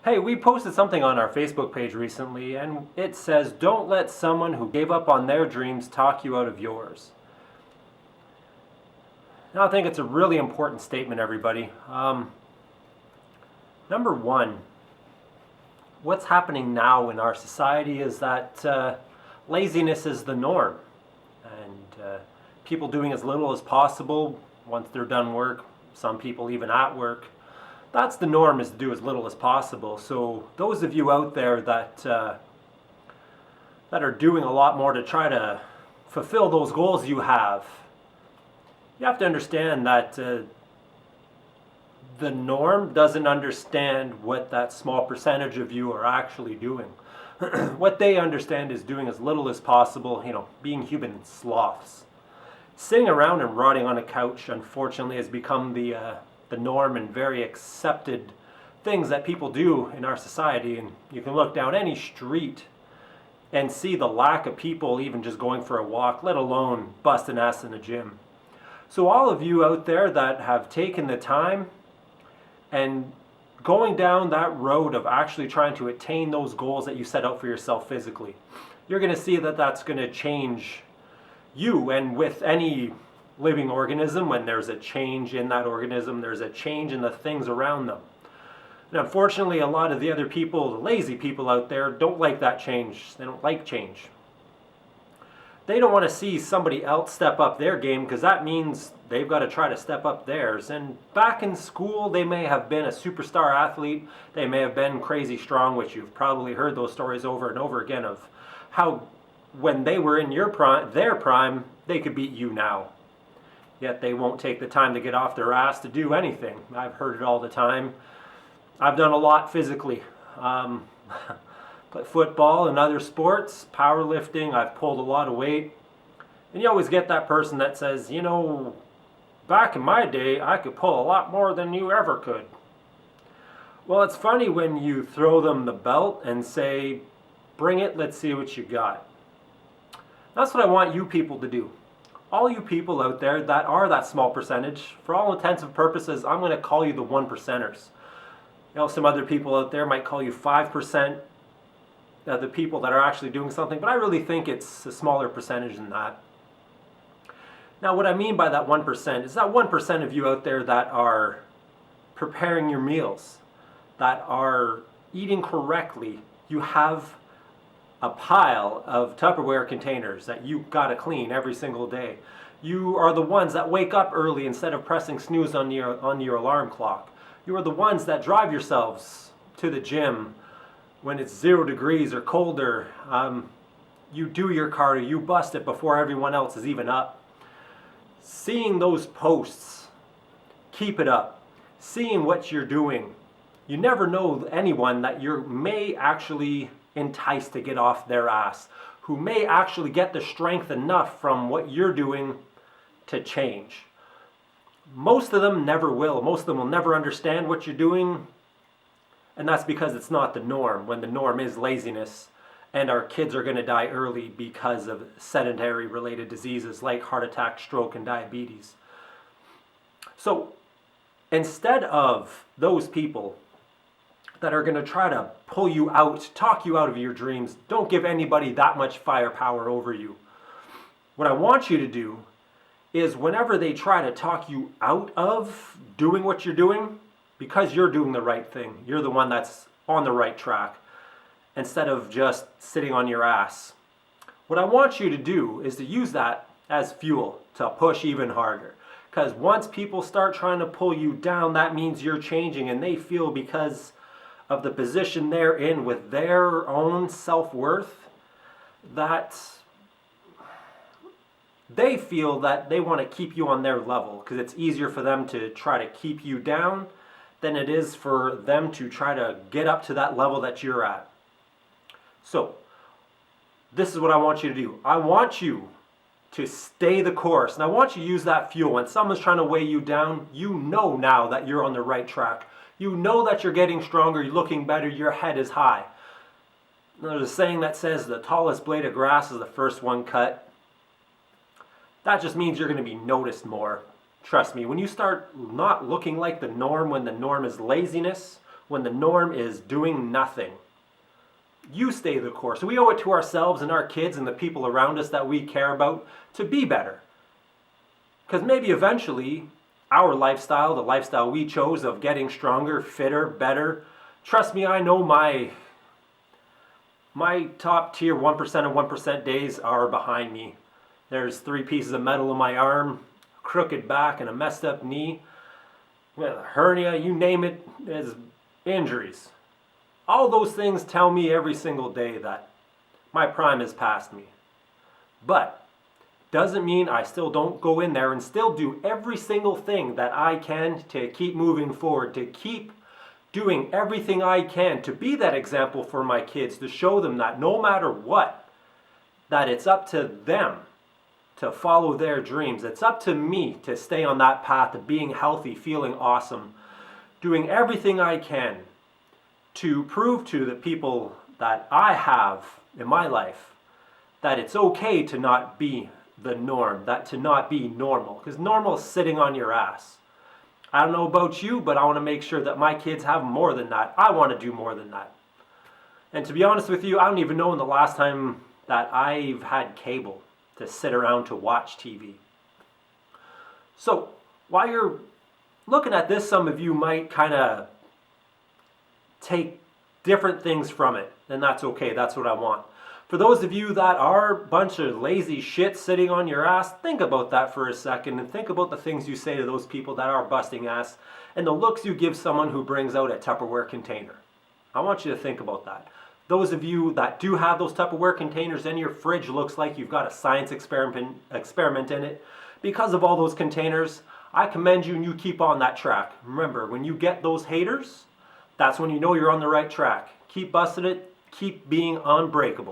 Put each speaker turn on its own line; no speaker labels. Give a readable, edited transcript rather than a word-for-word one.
Hey, we posted something on our Facebook page recently, and it says, "Don't let someone who gave up on their dreams talk you out of yours." Now, I think it's a really important statement, everybody. Number one, what's happening now in our society is that laziness is the norm, and people doing as little as possible once they're done work, some people even at work. That's the norm, is to do as little as possible. So those of you out there that are doing a lot more to try to fulfill those goals you have to understand that the norm doesn't understand what that small percentage of you are actually doing. What they understand is doing as little as possible, being human sloths. Sitting around and rotting on a couch, unfortunately, has become the norm and very accepted things that people do in our society. And you can look down any street and see the lack of people even just going for a walk, let alone busting ass in a gym. So all of you out there that have taken the time and going down that road of actually trying to attain those goals that you set out for yourself physically, you're going to see that that's going to change you. And with any living organism, when there's a change in that organism, there's a change in the things around them. And unfortunately, a lot of the other people, the lazy people out there, don't like that change. They don't like change. They don't want to see somebody else step up their game, because that means they've got to try to step up theirs. And back in school, they may have been a superstar athlete. They may have been crazy strong, which you've probably heard those stories over and over again of how when they were in their prime, they could beat you now. Yet they won't take the time to get off their ass to do anything. I've heard it all the time. I've done a lot physically. Play football and other sports, powerlifting, I've pulled a lot of weight. And you always get that person that says, back in my day, I could pull a lot more than you ever could. Well, it's funny when you throw them the belt and say, bring it, let's see what you got. That's what I want you people to do. All you people out there that are that small percentage, for all intents and purposes, I'm going to call you the 1%ers. Some other people out there might call you 5% of the people that are actually doing something, but I really think it's a smaller percentage than that. Now, what I mean by that 1% is that 1% of you out there that are preparing your meals, that are eating correctly. You have a pile of Tupperware containers that you gotta clean every single day. You are the ones that wake up early instead of pressing snooze on your alarm clock. You are the ones that drive yourselves to the gym when it's 0 degrees or colder. You do your cardio, you bust it before everyone else is even up. Seeing those posts, keep it up. Seeing what you're doing. You never know anyone that you may actually entice to get off their ass, who may actually get the strength enough from what you're doing to change. Most of them never will. Most of them will never understand what you're doing, and that's because it's not the norm, when the norm is laziness, and our kids are going to die early because of sedentary related diseases like heart attack, stroke, and diabetes. So instead of those people that are going to try to pull you out, talk you out of your dreams, don't give anybody that much firepower over you. What I want you to do is whenever they try to talk you out of doing what you're doing, because you're doing the right thing, you're the one that's on the right track, instead of just sitting on your ass. What I want you to do is to use that as fuel to push even harder. Because once people start trying to pull you down, that means you're changing, and they feel because of the position they're in with their own self-worth, that they feel that they want to keep you on their level, because it's easier for them to try to keep you down than it is for them to try to get up to that level that you're at. So, this is what I want you to do. I want you to stay the course. And I want you to use that fuel. When someone's trying to weigh you down, you know now that you're on the right track. You know that you're getting stronger, you're looking better, your head is high. There's a saying that says the tallest blade of grass is the first one cut. That just means you're going to be noticed more. Trust me, when you start not looking like the norm, when the norm is laziness, when the norm is doing nothing. You stay the course. We owe it to ourselves and our kids and the people around us that we care about to be better. Because maybe eventually our lifestyle, the lifestyle we chose of getting stronger, fitter, better, trust me, I know my top tier 1% of 1% days are behind me. There's 3 pieces of metal in my arm, crooked back, and a messed up knee. Well, a hernia, you name it, there's injuries. All those things tell me every single day that my prime has passed me. But doesn't mean I still don't go in there and still do every single thing that I can to keep moving forward, to keep doing everything I can to be that example for my kids, to show them that no matter what, that it's up to them to follow their dreams. It's up to me to stay on that path of being healthy, feeling awesome, doing everything I can to prove to the people that I have in my life that it's okay to not be the norm, that to not be normal, because normal is sitting on your ass. I don't know about you, but I want to make sure that my kids have more than that. I want to do more than that. And to be honest with you, I don't even know when the last time that I've had cable to sit around to watch TV. So while you're looking at this, some of you might kind of take different things from it, and that's okay. That's what I want. For those of you that are a bunch of lazy shit sitting on your ass, think about that for a second and think about the things you say to those people that are busting ass and the looks you give someone who brings out a Tupperware container. I want you to think about that. Those of you that do have those Tupperware containers and your fridge looks like you've got a science experiment in it, because of all those containers, I commend you and you keep on that track. Remember, when you get those haters, that's when you know you're on the right track. Keep busting it, keep being unbreakable.